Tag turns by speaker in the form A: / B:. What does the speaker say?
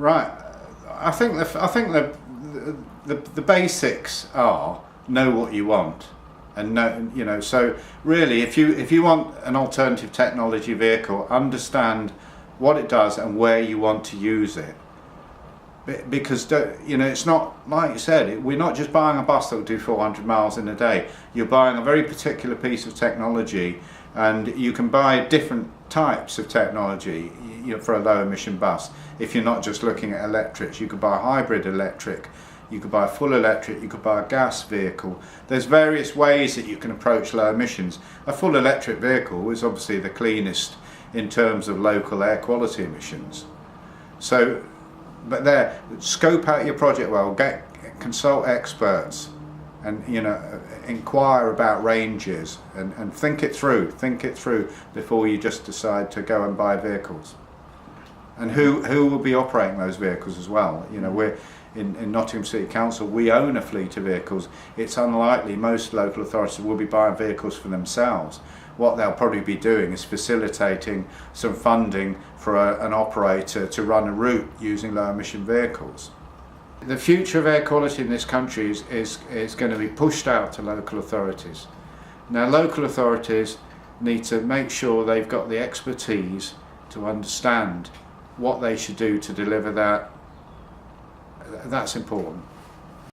A: Right. I think the basics are know what you want, and know, you know. So really, if you want an alternative technology vehicle, understand what it does and where you want to use it. Because you know, it's not like you said. We're not just buying a bus that will do 400 miles in a day. You're buying a very particular piece of technology, and you can buy different types of technology, you know, for a low emission bus. If you're not just looking at electrics, you could buy a hybrid electric, you could buy a full electric, you could buy a gas vehicle. There's various ways that you can approach low emissions. A full electric vehicle is obviously the cleanest in terms of local air quality emissions. So, but there, scope out your project well, consult experts, and you know, inquire about ranges, and think it through before you just decide to go and buy vehicles. And who will be operating those vehicles as well. You know, we're in Nottingham City Council, we own a fleet of vehicles. It's unlikely most local authorities will be buying vehicles for themselves. What they'll probably be doing is facilitating some funding for an operator to run a route using low emission vehicles. The future of air quality in this country is going to be pushed out to local authorities. Now, local authorities need to make sure they've got the expertise to understand what they should do to deliver that. That's important.